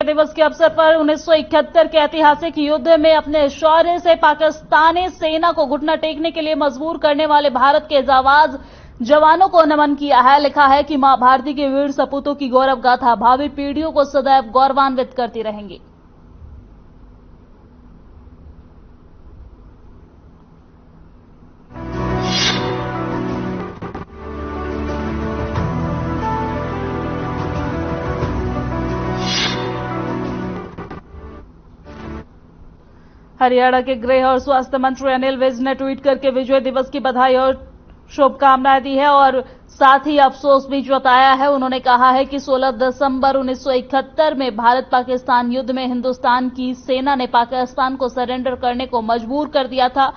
दिवस के अवसर पर 1971 के ऐतिहासिक युद्ध में अपने शौर्य से पाकिस्तानी सेना को घुटना टेकने के लिए मजबूर करने वाले भारत के जाबाज जवानों को नमन किया है। लिखा है कि मां भारती के वीर सपूतों की गौरव गाथा भावी पीढ़ियों को सदैव गौरवान्वित करती रहेंगी। हरियाणा के गृह और स्वास्थ्य मंत्री अनिल विज ने ट्वीट करके विजय दिवस की बधाई और शुभकामनाएं दी है और साथ ही अफसोस भी जताया है। उन्होंने कहा है कि 16 दिसंबर 1971 में भारत पाकिस्तान युद्ध में हिंदुस्तान की सेना ने पाकिस्तान को सरेंडर करने को मजबूर कर दिया था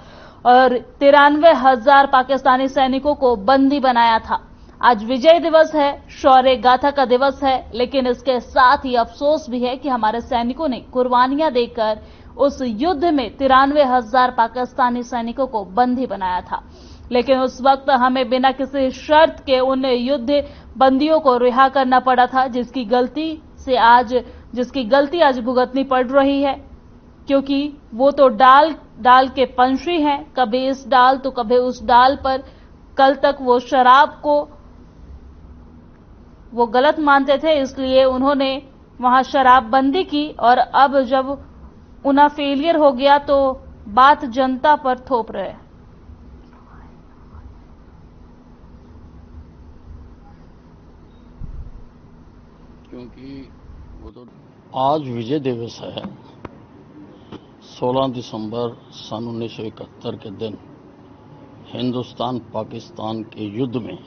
और 93,000 पाकिस्तानी सैनिकों को बंदी बनाया था। आज विजय दिवस है, शौर्य गाथा का दिवस है, लेकिन इसके साथ ही अफसोस भी है कि हमारे सैनिकों ने कुर्बानियां देकर उस युद्ध में 93,000 पाकिस्तानी सैनिकों को बंदी बनाया था। लेकिन उस वक्त हमें बिना किसी शर्त के उन युद्ध बंदियों को रिहा करना पड़ा था, जिसकी गलती आज भुगतनी पड़ रही है, क्योंकि वो तो डाल के पंछी हैं, कभी इस डाल तो कभी उस डाल पर। कल तक वो शराब को वो गलत मानते थे, इसलिए उन्होंने वहां शराबबंदी की और अब जब उनका फेलियर हो गया तो बात जनता पर थोप रहे। क्योंकि वो तो आज विजय दिवस है। 16 दिसंबर सन 1971 के दिन हिंदुस्तान पाकिस्तान के युद्ध में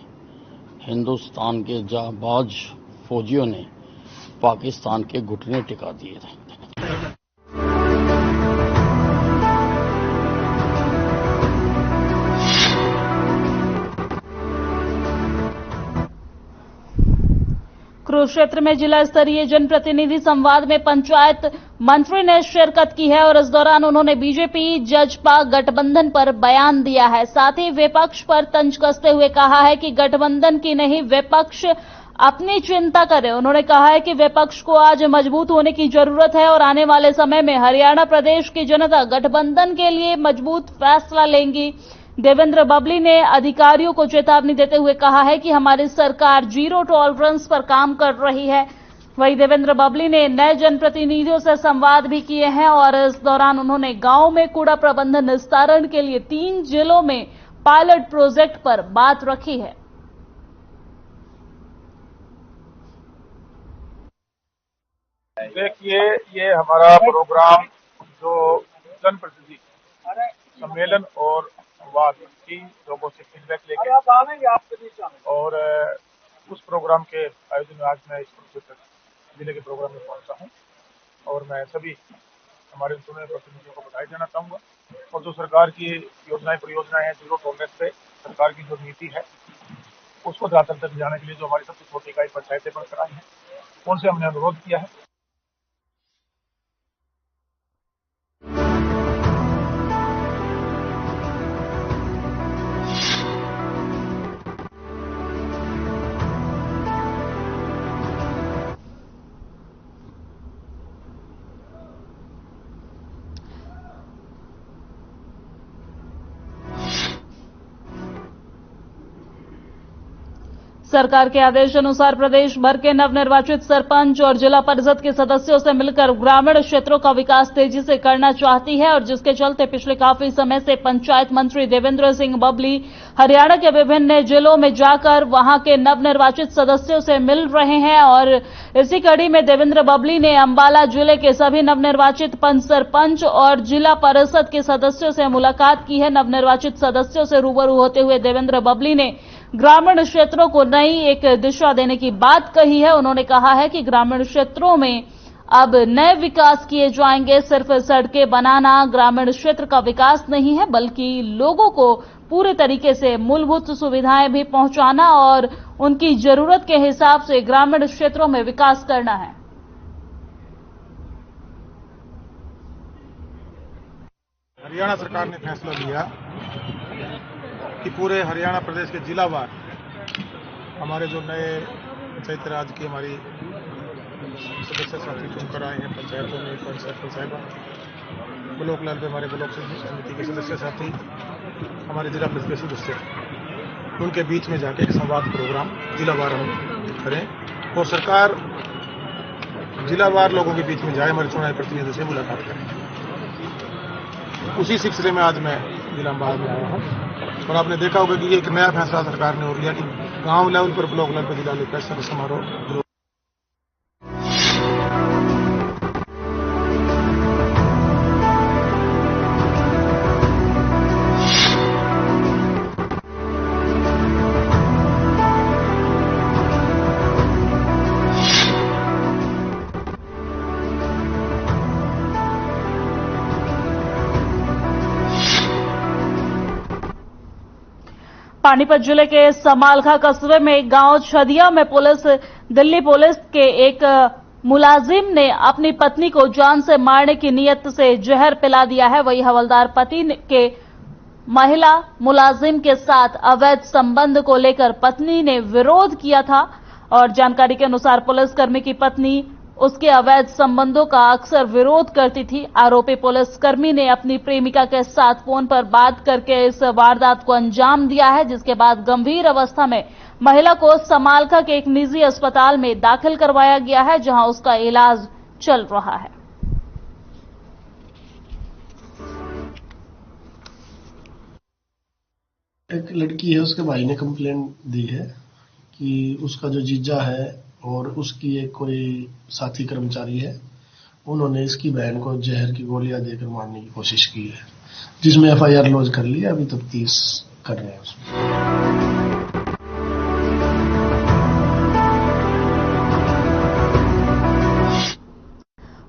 हिंदुस्तान के जाबाज फौजियों ने पाकिस्तान के घुटने टिका दिए थे। कुरुक्षेत्र में जिला स्तरीय जनप्रतिनिधि संवाद में पंचायत मंत्री ने शिरकत की है और इस दौरान उन्होंने बीजेपी जजपा गठबंधन पर बयान दिया है। साथ ही विपक्ष पर तंज कसते हुए कहा है कि गठबंधन की नहीं, विपक्ष अपनी चिंता करे। उन्होंने कहा है कि विपक्ष को आज मजबूत होने की जरूरत है और आने वाले समय में हरियाणा प्रदेश की जनता गठबंधन के लिए मजबूत फैसला लेंगी। देवेंद्र बबली ने अधिकारियों को चेतावनी देते हुए कहा है कि हमारी सरकार जीरो टॉलरेंस पर काम कर रही है। वहीं देवेंद्र बबली ने नए जनप्रतिनिधियों से संवाद भी किए हैं और इस दौरान उन्होंने गांव में कूड़ा प्रबंधन निस्तारण के लिए 3 जिलों में पायलट प्रोजेक्ट पर बात रखी है। देखिए, ये हमारा प्रोग्राम जो जनप्रतिनिधि सम्मेलन और वाद की लोगों से फीडबैक लेके और उस प्रोग्राम के आयोजन में आज मैं इस कुरुक्षेत्र जिले के प्रोग्राम में पहुंचा हूं और मैं सभी हमारे चुने प्रतिनिधियों को बधाई देना चाहूंगा। और जो सरकार की परियोजनाएं हैं, जीरो टॉलरेंस पे सरकार की जो नीति है उसको ज्यादातर तक जाने के लिए जो हमारी सबसे छोटी इकाई पंचायतें बनकर आई हैं, उनसे हमने अनुरोध किया है। सरकार के आदेश अनुसार प्रदेश भर के नवनिर्वाचित सरपंच और जिला परिषद के सदस्यों से मिलकर ग्रामीण क्षेत्रों का विकास तेजी से करना चाहती है और जिसके चलते पिछले काफी समय से पंचायत मंत्री देवेंद्र सिंह बबली हरियाणा के विभिन्न जिलों में जाकर वहां के नवनिर्वाचित सदस्यों से मिल रहे हैं। और इसी कड़ी में देवेंद्र बबली ने अंबाला जिले के सभी नवनिर्वाचित पंच सरपंच और जिला परिषद के सदस्यों से मुलाकात की है। नवनिर्वाचित सदस्यों से रूबरू होते हुए देवेंद्र बबली ने ग्रामीण क्षेत्रों को नई एक दिशा देने की बात कही है। उन्होंने कहा है कि ग्रामीण क्षेत्रों में अब नए विकास किए जाएंगे। सिर्फ सड़कें बनाना ग्रामीण क्षेत्र का विकास नहीं है, बल्कि लोगों को पूरे तरीके से मूलभूत सुविधाएं भी पहुंचाना और उनकी जरूरत के हिसाब से ग्रामीण क्षेत्रों में विकास करना है। हरियाणा सरकार ने फैसला लिया कि पूरे हरियाणा प्रदेश के जिलावार हमारे जो नए पंचायत राज की हमारी सदस्य साथी चुनकर आए हैं पंचायतों में, पंचायत साहिबा, ब्लॉक लेवल पे हमारे ब्लॉक समिति के सदस्य साथी, हमारे जिला परिषद के सदस्य, उनके बीच में जाके एक संवाद प्रोग्राम जिलावार हम करें और सरकार जिलावार लोगों के बीच में जाए, हमारे चुनावी प्रतिनिधियों से मुलाकात करें। उसी सिलसिले में आज मैं जिला अम्बाला में आया हूँ और आपने देखा होगा कि ये एक नया फैसला सरकार ने और लिया कि गांव लेवल पर, ब्लॉक लेवल पर जिला लेवल पर सदस्य समारोह। पानीपत जिले के समालखा कस्बे में गांव छदिया में दिल्ली पुलिस के एक मुलाजिम ने अपनी पत्नी को जान से मारने की नीयत से जहर पिला दिया है। वही हवलदार पति के महिला मुलाजिम के साथ अवैध संबंध को लेकर पत्नी ने विरोध किया था और जानकारी के अनुसार पुलिसकर्मी की पत्नी उसके अवैध संबंधों का अक्सर विरोध करती थी। आरोपी पुलिसकर्मी ने अपनी प्रेमिका के साथ फोन पर बात करके इस वारदात को अंजाम दिया है, जिसके बाद गंभीर अवस्था में महिला को समालखा के एक निजी अस्पताल में दाखिल करवाया गया है, जहां उसका इलाज चल रहा है। एक लड़की है, उसके भाई ने कंप्लेंट दी है कि उसका जो जीजा है और उसकी एक कोई साथी कर्मचारी है, उन्होंने इसकी बहन को जहर की गोलियां देकर मारने की कोशिश की है, जिसमें एफआईआर लॉन्च कर लिया। अभी तफ्तीश कर रहे हैं उसमें।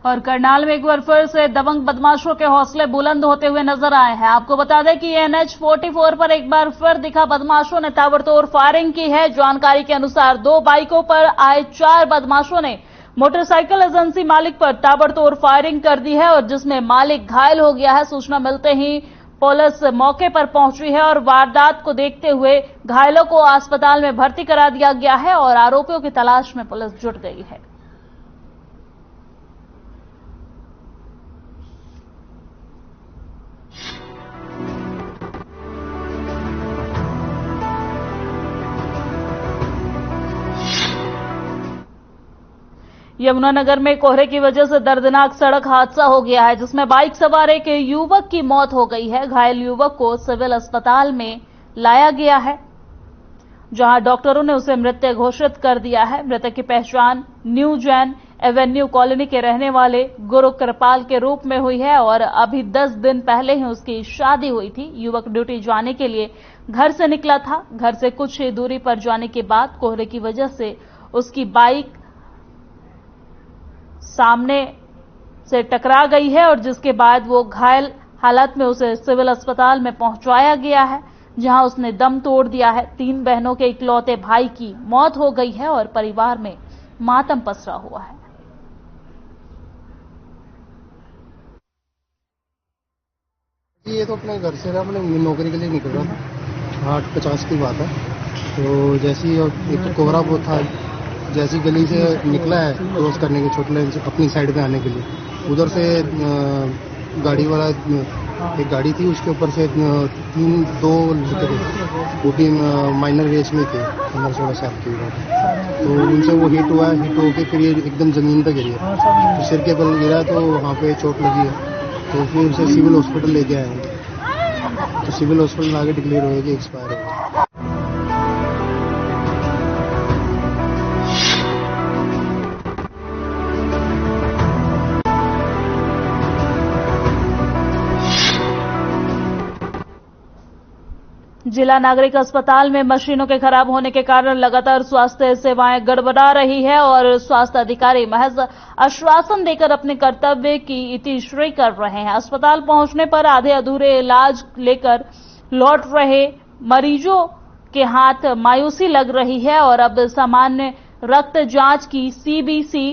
और करनाल में एक बार फिर से दबंग बदमाशों के हौसले बुलंद होते हुए नजर आए हैं। आपको बता दें कि NH 44 पर एक बार फिर दिखा बदमाशों ने ताबड़तोड़ फायरिंग की है। जानकारी के अनुसार 2 बाइकों पर आए 4 बदमाशों ने मोटरसाइकिल एजेंसी मालिक पर ताबड़तोड़ फायरिंग कर दी है और जिसमें मालिक घायल हो गया है। सूचना मिलते ही पुलिस मौके पर पहुंची है और वारदात को देखते हुए घायलों को अस्पताल में भर्ती करा दिया गया है और आरोपियों की तलाश में पुलिस जुट गई है। यमुनानगर में कोहरे की वजह से दर्दनाक सड़क हादसा हो गया है, जिसमें बाइक सवार एक युवक की मौत हो गई है। घायल युवक को सिविल अस्पताल में लाया गया है, जहां डॉक्टरों ने उसे मृत घोषित कर दिया है। मृतक की पहचान न्यू जैन एवेन्यू कॉलोनी के रहने वाले गुरु कृपाल के रूप में हुई है और अभी 10 दिन पहले ही उसकी शादी हुई थी। युवक ड्यूटी जाने के लिए घर से निकला था। घर से कुछ ही दूरी पर जाने के बाद कोहरे की वजह से उसकी बाइक सामने से टकरा गई है और जिसके बाद वो घायल हालत में उसे सिविल अस्पताल में पहुंचाया गया है, जहां उसने दम तोड़ दिया है। 3 बहनों के इकलौते भाई की मौत हो गई है और परिवार में मातम पसरा हुआ है। ये तो अपने घर से अपने नौकरी के लिए निकल रहा था, 8:50 की बात है। तो जैसे ही एक तो कोहरा वो था, जैसी गली से निकला है क्रॉस करने के छोटे लाइन से अपनी साइड पे आने के लिए, उधर से गाड़ी वाला एक गाड़ी थी, उसके ऊपर से 2 लड़के थे, वो भी माइनर एज में थे, 15-16 साल की उम्र। तो उनसे वो हिट हुआ, हिट होकर फिर ये एकदम जमीन पे गिरी है, तो सिर के बल गिरा तो वहाँ पे चोट लगी है। तो फिर उसे सिविल हॉस्पिटल लेके आए, तो सिविल हॉस्पिटल आगे डिक्लेयर हुआ कि एक्सपायर है। जिला नागरिक अस्पताल में मशीनों के खराब होने के कारण लगातार स्वास्थ्य सेवाएं गड़बड़ा रही है और स्वास्थ्य अधिकारी महज आश्वासन देकर अपने कर्तव्य की इतिश्री कर रहे हैं। अस्पताल पहुंचने पर आधे अधूरे इलाज लेकर लौट रहे मरीजों के हाथ मायूसी लग रही है और अब सामान्य रक्त जांच की CBC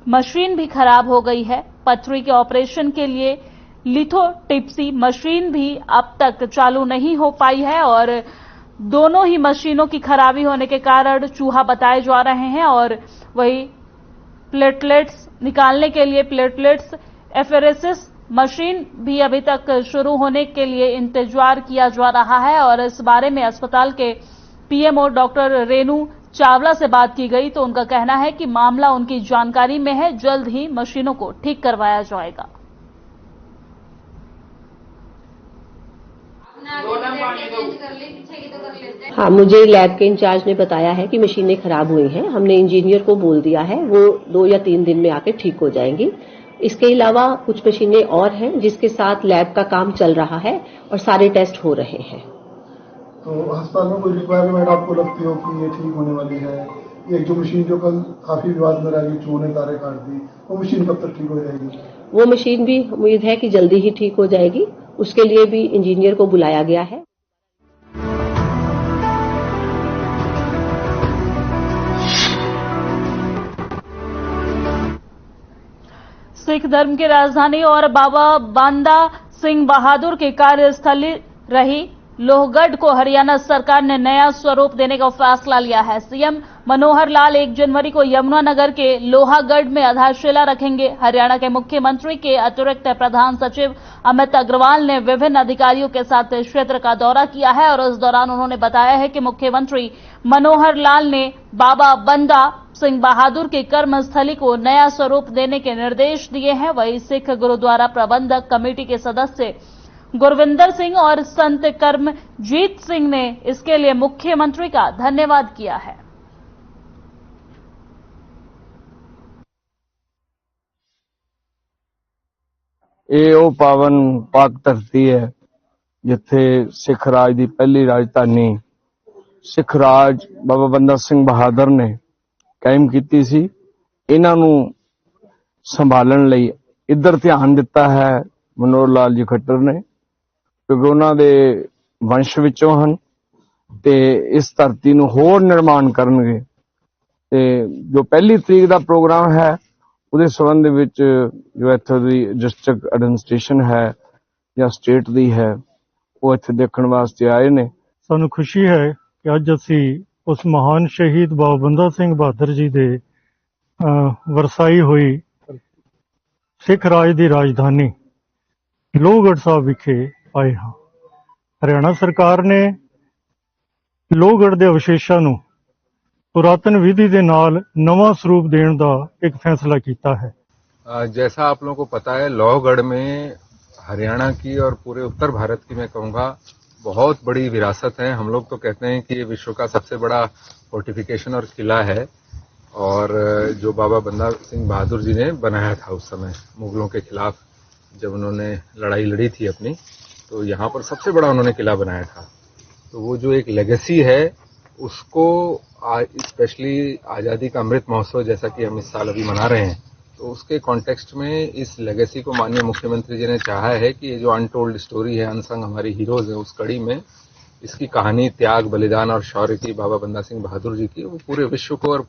मशीन भी खराब हो गई है। पथरी के ऑपरेशन के लिए लिथोट्रिप्सी मशीन भी अब तक चालू नहीं हो पाई है और दोनों ही मशीनों की खराबी होने के कारण चूहा बताए जा रहे हैं और वही प्लेटलेट्स निकालने के लिए प्लेटलेट्स एफेरेसिस मशीन भी अभी तक शुरू होने के लिए इंतजार किया जा रहा है। और इस बारे में अस्पताल के पीएमओ डॉक्टर रेणु चावला से बात की गई तो उनका कहना है कि मामला उनकी जानकारी में है, जल्द ही मशीनों को ठीक करवाया जाएगा। हाँ, मुझे लैब के इंचार्ज ने बताया है कि मशीनें खराब हुई हैं। हमने इंजीनियर को बोल दिया है, वो 2 या 3 दिन में आके ठीक हो जाएंगी। इसके अलावा कुछ मशीनें और हैं जिसके साथ लैब का काम चल रहा है और सारे टेस्ट हो रहे हैं। तो अस्पताल में कोई रिक्वायरमेंट आपको लगती हो कि ये ठीक होने वाली है? एक जो मशीन जो कल काफी विवाद में रही, चूहों ने तारे काट दी, वो मशीन कब तक ठीक हो जाएगी? वो मशीन भी उम्मीद है कि जल्दी ही ठीक हो जाएगी। उसके लिए भी इंजीनियर को बुलाया गया है। सिख धर्म की राजधानी और बाबा बांदा सिंह बहादुर की कार्यस्थली रही लोहगढ़ को हरियाणा सरकार ने नया स्वरूप देने का फैसला लिया है। सीएम मनोहर लाल 1 जनवरी को यमुनानगर के लोहागढ़ में आधारशिला रखेंगे। हरियाणा के मुख्यमंत्री के अतिरिक्त प्रधान सचिव अमित अग्रवाल ने विभिन्न अधिकारियों के साथ क्षेत्र का दौरा किया है और इस दौरान उन्होंने बताया है कि मुख्यमंत्री मनोहर लाल ने बाबा बंदा सिंह बहादुर की कर्मस्थली को नया स्वरूप देने के निर्देश दिए हैं। वहीं सिख गुरुद्वारा प्रबंधक कमेटी के सदस्य गुरविंदर सिंह और संत कर्मजीत सिंह ने इसके लिए मुख्यमंत्री का धन्यवाद किया है। ਇਹ ਉਹ ਪਾਵਨ ਪਾਕ ਧਰਤੀ ਹੈ ਜਿੱਥੇ ਸਿੱਖ ਰਾਜ ਦੀ ਪਹਿਲੀ ਰਾਜਧਾਨੀ ਸਿੱਖ ਰਾਜ ਬਾਬਾ ਬੰਦਾ ਸਿੰਘ ਬਹਾਦਰ ਨੇ ਕਾਇਮ ਕੀਤੀ ਸੀ। ਇਹਨਾਂ ਨੂੰ ਸੰਭਾਲਣ ਲਈ ਇੱਧਰ ਧਿਆਨ ਦਿੱਤਾ ਹੈ ਮਨੋਹਰ ਲਾਲ ਜੀ ਖੱਟਰ ਨੇ, ਕਿਉਂਕਿ ਉਹਨਾਂ ਦੇ ਵੰਸ਼ ਵਿੱਚੋਂ ਹਨ ਤੇ ਇਸ ਧਰਤੀ ਨੂੰ ਹੋਰ ਨਿਰਮਾਣ ਕਰਨਗੇ। ਤੇ ਜੋ 1 ਤਰੀਕ ਦਾ ਪ੍ਰੋਗਰਾਮ ਹੈ ਉਹਦੇ ਸੰਬੰਧ ਵਿੱਚ ਜੋ ਇੱਥੋਂ ਦੀ ਡਿਸਟ੍ਰਿਕਟ ਐਡਮਿਨਿਸਟ੍ਰੇਸ਼ਨ ਹੈ ਜਾਂ ਸਟੇਟ ਦੀ ਹੈ ਉਹ ਇੱਥੇ ਦੇਖਣ ਵਾਸਤੇ ਆਏ ਨੇ। ਸਾਨੂੰ ਖੁਸ਼ੀ ਹੈ ਕਿ ਅੱਜ ਅਸੀਂ ਉਸ ਮਹਾਨ ਸ਼ਹੀਦ ਬਾਬਾ ਬੰਦਾ ਸਿੰਘ ਬਹਾਦਰ ਜੀ ਦੇ ਵਰਸਾਈ ਹੋਈ ਸਿੱਖ ਰਾਜ ਦੀ ਰਾਜਧਾਨੀ ਲੋਹਗੜ੍ਹ ਸਾਹਿਬ ਵਿਖੇ ਆਏ ਹਾਂ। ਹਰਿਆਣਾ ਸਰਕਾਰ ਨੇ ਲੋਹਗੜ੍ਹ ਦੇ ਅਵਸ਼ੇਸ਼ਾਂ ਨੂੰ पुरातन विधि के नाल नवा स्वरूप देने का एक फैसला किया है। जैसा आप लोगों को पता है, लोहगढ़ में हरियाणा की और पूरे उत्तर भारत की मैं कहूँगा बहुत बड़ी विरासत है। हम लोग तो कहते हैं कि ये विश्व का सबसे बड़ा फोर्टिफिकेशन और किला है, और जो बाबा बंदा सिंह बहादुर जी ने बनाया था उस समय मुगलों के खिलाफ जब उन्होंने लड़ाई लड़ी थी अपनी, तो यहाँ पर सबसे बड़ा उन्होंने किला बनाया था। तो वो जो एक लेगेसी है उसको स्पेशली आज़ादी का अमृत महोत्सव जैसा कि हम इस साल अभी मना रहे हैं, तो उसके कॉन्टेक्स्ट में इस लेगेसी को माननीय मुख्यमंत्री जी ने चाहा है कि ये जो अनटोल्ड स्टोरी है, अनसंग हमारी हीरोज है, उस कड़ी में इसकी कहानी त्याग, बलिदान और शौर्य की बाबा बंदा सिंह बहादुर जी की वो पूरे विश्व को और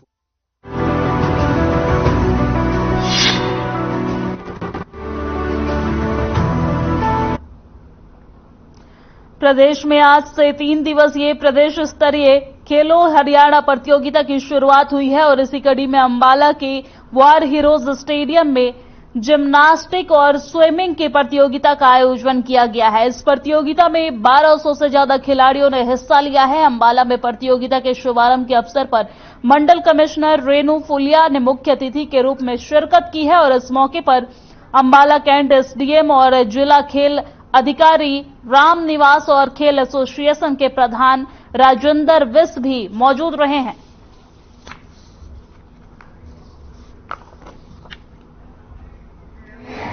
प्रदेश में आज से 3 दिवसीय प्रदेश स्तरीय खेलो हरियाणा प्रतियोगिता की शुरुआत हुई है और इसी कड़ी में अंबाला के वार हीरोज स्टेडियम में जिम्नास्टिक और स्विमिंग की प्रतियोगिता का आयोजन किया गया है। इस प्रतियोगिता में 1200 से ज्यादा खिलाड़ियों ने हिस्सा लिया है। अंबाला में प्रतियोगिता के शुभारंभ के अवसर पर मंडल कमिश्नर रेणु फुलिया ने मुख्य अतिथि के रूप में शिरकत की है और इस मौके पर अंबाला कैंट एसडीएम और जिला खेल अधिकारी राम निवास और खेल एसोसिएशन के प्रधान राजेंद्र विस भी मौजूद रहे हैं।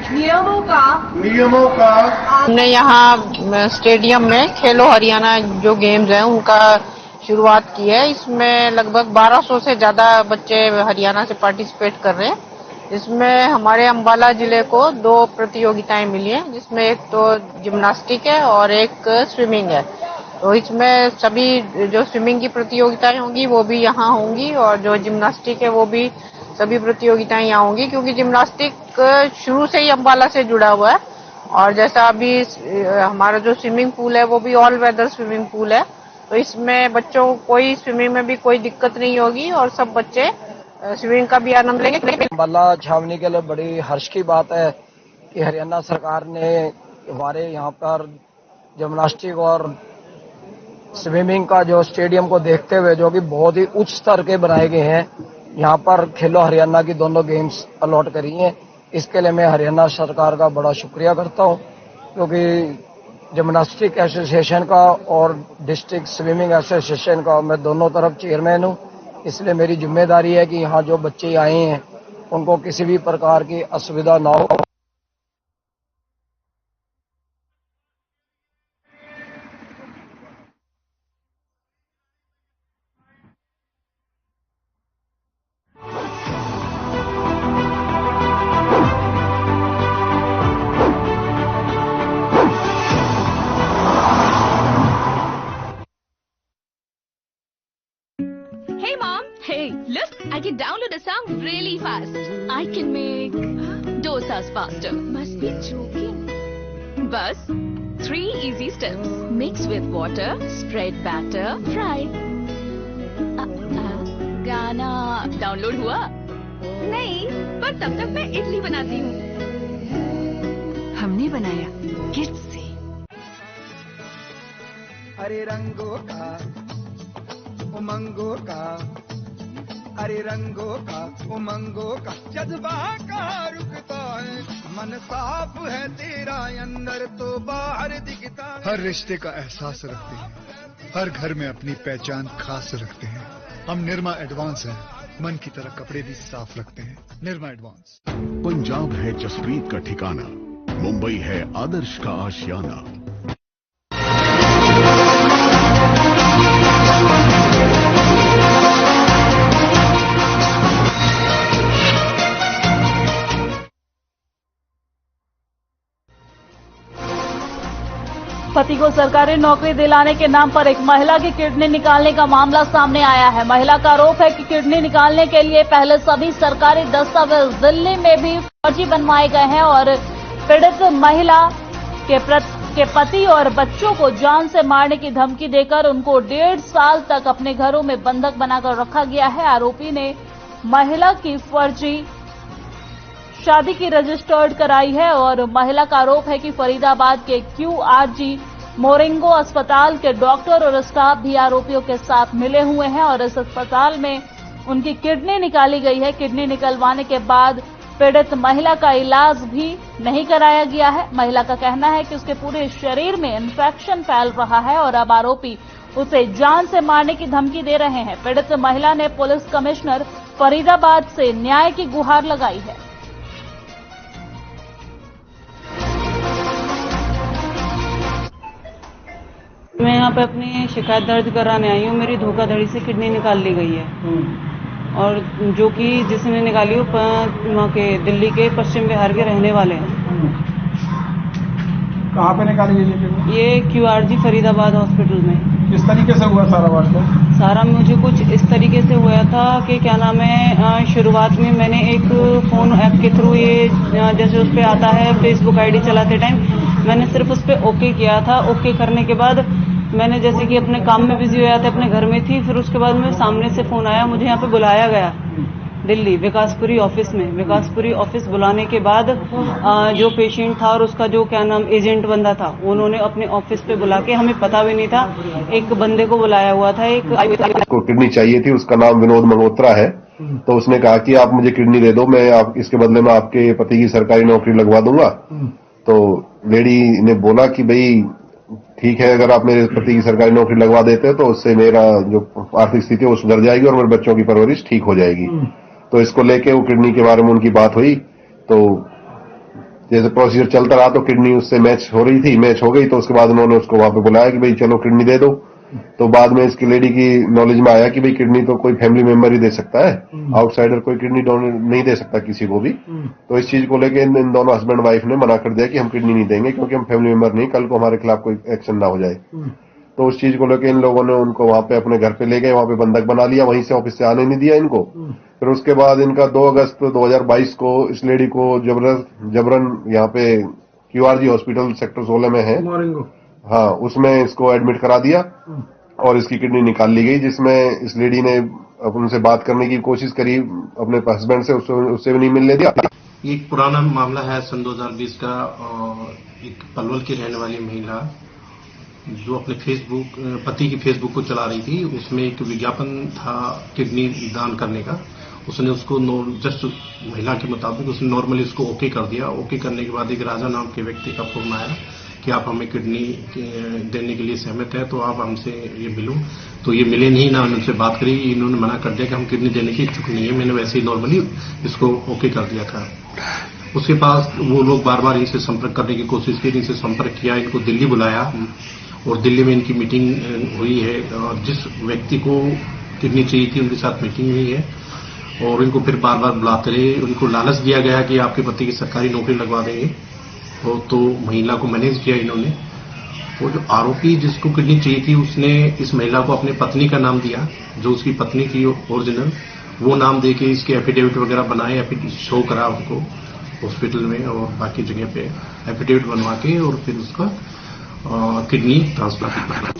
नियमों का हमने यहाँ स्टेडियम में खेलो हरियाणा जो गेम्स हैं उनका शुरुआत की है। इसमें लगभग 1200 से ज्यादा बच्चे हरियाणा से पार्टिसिपेट कर रहे हैं। इसमें हमारे अंबाला जिले को 2 प्रतियोगिताएं मिली हैं, जिसमें एक तो जिम्नास्टिक है और एक स्विमिंग है। तो इसमें सभी जो स्विमिंग की प्रतियोगिताएं होंगी वो भी यहाँ होंगी और जो जिम्नास्टिक है वो भी सभी प्रतियोगिताएं यहाँ होंगी, क्योंकि जिम्नास्टिक शुरू से ही अंबाला से जुड़ा हुआ है। और जैसा अभी हमारा जो स्विमिंग पूल है वो भी ऑल वेदर स्विमिंग पूल है, तो इसमें बच्चों को कोई स्विमिंग में भी कोई दिक्कत नहीं होगी और सब बच्चे स्विमिंग का भी आनंद लेंगे। अम्बाला छावनी के लिए बड़ी हर्ष की बात है कि हरियाणा सरकार ने हमारे यहाँ पर जिम्नास्टिक और स्विमिंग का जो स्टेडियम को देखते हुए जो कि बहुत ही उच्च स्तर के बनाए गए हैं, यहाँ पर खेलो हरियाणा की दोनों गेम्स अलॉट करी हैं। इसके लिए मैं हरियाणा सरकार का बड़ा शुक्रिया करता हूँ, क्योंकि जिम्नास्टिक एसोसिएशन का और डिस्ट्रिक्ट स्विमिंग एसोसिएशन का मैं दोनों तरफ चेयरमैन हूँ। इसलिए मेरी जिम्मेदारी है कि यहाँ जो बच्चे आए हैं उनको किसी भी प्रकार की असुविधा ना हो। Hey mom! Hey, look! I can download a song really fast. I can make dosas faster. Must be joking. Bus, 3 easy steps. Mix with water, spread batter, fry. गाना डाउनलोड हुआ? नहीं, पर तब तक मैं इडली बनाती हूँ। हमने बनाया किड्स से। अरे रंगों का उमंगों का, अरे रंगों का उमंगों का जज्बा का रुकता है। मन साफ है तेरा अंदर तो बाहर दिखता है। हर रिश्ते का एहसास रखते हैं, हर घर में अपनी पहचान खास रखते हैं। हम निरमा एडवांस हैं, मन की तरह कपड़े भी साफ रखते हैं। निरमा एडवांस। पंजाब है जसप्रीत का ठिकाना, मुंबई है आदर्श का आशियाना। पति को सरकारी नौकरी दिलाने के नाम पर एक महिला की किडनी निकालने का मामला सामने आया है। महिला का आरोप है कि किडनी निकालने के लिए पहले सभी सरकारी दस्तावेज दिल्ली में भी फर्जी बनवाए गए हैं और पीड़ित महिला के पति और बच्चों को जान से मारने की धमकी देकर उनको 1.5 साल तक अपने घरों में बंधक बनाकर रखा गया है। आरोपी ने महिला की फर्जी शादी की रजिस्टर्ड कराई है और महिला का आरोप है कि फरीदाबाद के QRG मोरिंगो अस्पताल के डॉक्टर और स्टाफ भी आरोपियों के साथ मिले हुए हैं और इस अस्पताल में उनकी किडनी निकाली गई है। किडनी निकलवाने के बाद पीड़ित महिला का इलाज भी नहीं कराया गया है। महिला का कहना है कि उसके पूरे शरीर में इन्फेक्शन फैल रहा है और अब आरोपी उसे जान से मारने की धमकी दे रहे हैं। पीड़ित महिला ने पुलिस कमिश्नर फरीदाबाद से न्याय की गुहार लगाई है। मैं यहाँ पे अपनी शिकायत दर्ज कराने आई हूँ। मेरी धोखाधड़ी से किडनी निकाल ली गई है और जो कि जिसने निकाली वो वहाँ के दिल्ली के पश्चिम बिहार के रहने वाले हैं। कहाँ पे निकाली गई ये QRG फरीदाबाद हॉस्पिटल में। किस तरीके से हुआ सारा वाक़या? सारा मुझे कुछ इस तरीके से हुआ था कि क्या नाम है, शुरुआत में मैंने एक फोन ऐप के थ्रू ये जैसे उस पर आता है फेसबुक ID चलाते टाइम मैंने सिर्फ उस पर ओके किया था। ओके करने के बाद मैंने जैसे कि अपने काम में बिजी होया था, अपने घर में थी, फिर उसके बाद में सामने से फोन आया, मुझे यहाँ पे बुलाया गया दिल्ली विकासपुरी ऑफिस में। विकासपुरी ऑफिस बुलाने के बाद जो पेशेंट था और उसका जो क्या नाम एजेंट बंदा था उन्होंने अपने ऑफिस पे बुला के, हमें पता भी नहीं था, एक बंदे को बुलाया हुआ था। एक को किडनी चाहिए थी, उसका नाम विनोद मल्होत्रा है। तो उसने कहा कि आप मुझे किडनी दे दो, मैं इसके बदले में आपके पति की सरकारी नौकरी लगवा दूंगा। तो लेडी ने बोला कि भाई ठीक है, अगर आप मेरे पति की सरकारी नौकरी लगवा देते हैं तो उससे मेरा जो आर्थिक स्थिति है वो सुधर जाएगी और मेरे बच्चों की परवरिश ठीक हो जाएगी। तो इसको लेके वो किडनी के बारे में उनकी बात हुई। तो जैसे प्रोसीजर चलता रहा तो किडनी उससे मैच हो रही थी, मैच हो गई। तो उसके बाद उन्होंने उसको वहां पे बुलाया कि भाई चलो किडनी दे दो। तो बाद में इसकी लेडी की नॉलेज में आया कि भाई किडनी तो कोई फैमिली मेंबर ही दे सकता है, आउटसाइडर कोई किडनी डोनेट नहीं दे सकता किसी को भी। तो इस चीज को लेके इन दोनों हस्बैंड वाइफ ने मना कर दिया कि हम किडनी नहीं देंगे क्योंकि हम फैमिली मेंबर नहीं, कल को हमारे खिलाफ कोई एक्शन ना हो जाए। तो उस चीज को लेके इन लोगों ने उनको वहां पे अपने घर पे ले गए, वहां पे बंधक बना लिया, वहीं से ऑफिस से आने नहीं दिया इनको। फिर उसके बाद इनका 2 अगस्त 2022 को इस लेडी को जबरन यहाँ पे QRG हॉस्पिटल सेक्टर 16 में है, हाँ, उसमें इसको एडमिट करा दिया और इसकी किडनी निकाल ली गई, जिसमें इस लेडी ने उनसे बात करने की कोशिश करी अपने हस्बैंड से, उससे भी नहीं मिलने दिया। ये एक पुराना मामला है सन 2020 का। एक पलवल की रहने वाली महिला जो अपने पति की फेसबुक को चला रही थी, उसमें एक विज्ञापन था किडनी दान करने का। उसने उसको जस्ट महिला के मुताबिक उसने नॉर्मली उसको ओके कर दिया। ओके करने के बाद एक राजा नाम के व्यक्ति का फोन आया कि आप हमें किडनी देने के लिए सहमत है, तो आप हमसे ये मिलो। तो ये मिले नहीं, ना उनसे बात करी, इन्होंने मना कर दिया कि हम किडनी देने की इच्छुक नहीं है। मैंने वैसे ही नॉर्मली इसको ओके कर दिया था। उसके पास वो लोग बार बार इनसे संपर्क करने की कोशिश की, इनसे संपर्क किया, इनको दिल्ली बुलाया और दिल्ली में इनकी मीटिंग हुई है। और जिस व्यक्ति को किडनी चाहिए थी उनके साथ मीटिंग हुई है और इनको फिर बार बार बुलाते रहे। उनको लालच दिया गया कि आपके पति की सरकारी नौकरी लगवा देंगे। तो महिला को मैनेज किया इन्होंने। वो जो आरोपी जिसको किडनी चाहिए थी उसने इस महिला को अपने पत्नी का नाम दिया, जो उसकी पत्नी थी ओरिजिनल, वो नाम दे के इसके एफिडेविट वगैरह बनाए, शो करा उनको हॉस्पिटल में और बाकी जगह पे एफिडेविट बनवा के और फिर उसका किडनी ट्रांसप्लांट किया।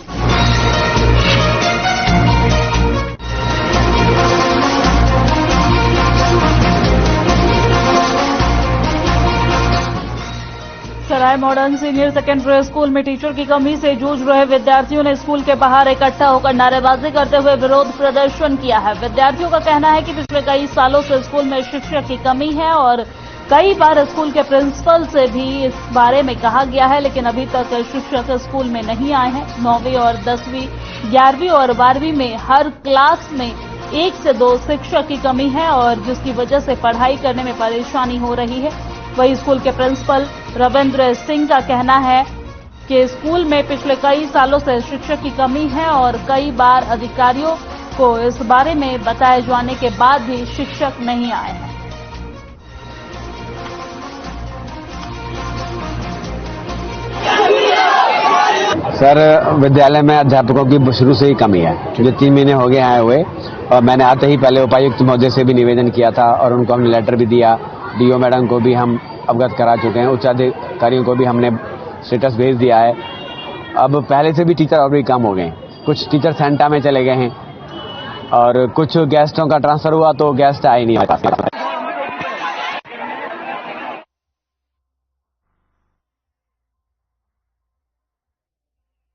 सराय मॉडर्न सीनियर सेकेंडरी स्कूल में टीचर की कमी से जूझ रहे विद्यार्थियों ने स्कूल के बाहर इकट्ठा होकर नारेबाजी करते हुए विरोध प्रदर्शन किया है। विद्यार्थियों का कहना है कि पिछले कई सालों से स्कूल में शिक्षक की कमी है और कई बार स्कूल के प्रिंसिपल से भी इस बारे में कहा गया है, लेकिन अभी तक शिक्षक स्कूल में नहीं आए हैं। 9वीं और 10वीं, 11वीं और 12वीं में हर क्लास में 1 से 2 शिक्षक की कमी है और जिसकी वजह से पढ़ाई करने में परेशानी हो रही है। वही स्कूल के प्रिंसिपल रविंद्र सिंह का कहना है कि स्कूल में पिछले कई सालों से शिक्षक की कमी है और कई बार अधिकारियों को इस बारे में बताए जाने के बाद भी शिक्षक नहीं आए हैं। सर, विद्यालय में अध्यापकों की शुरू से ही कमी है। जो 3 महीने हो गए आए हुए और मैंने आते ही पहले उपायुक्त महोदय से भी निवेदन किया था और उनको हमने लेटर भी दिया। डीओ मैडम को भी हम अवगत करा चुके हैं, उच्च अधिकारियों को भी हमने स्टेटस भेज दिया है। अब पहले से भी टीचर और भी कम हो गए। कुछ टीचर सेंटा में चले गए हैं और कुछ गेस्टों का ट्रांसफर हुआ तो गेस्ट आए नहीं।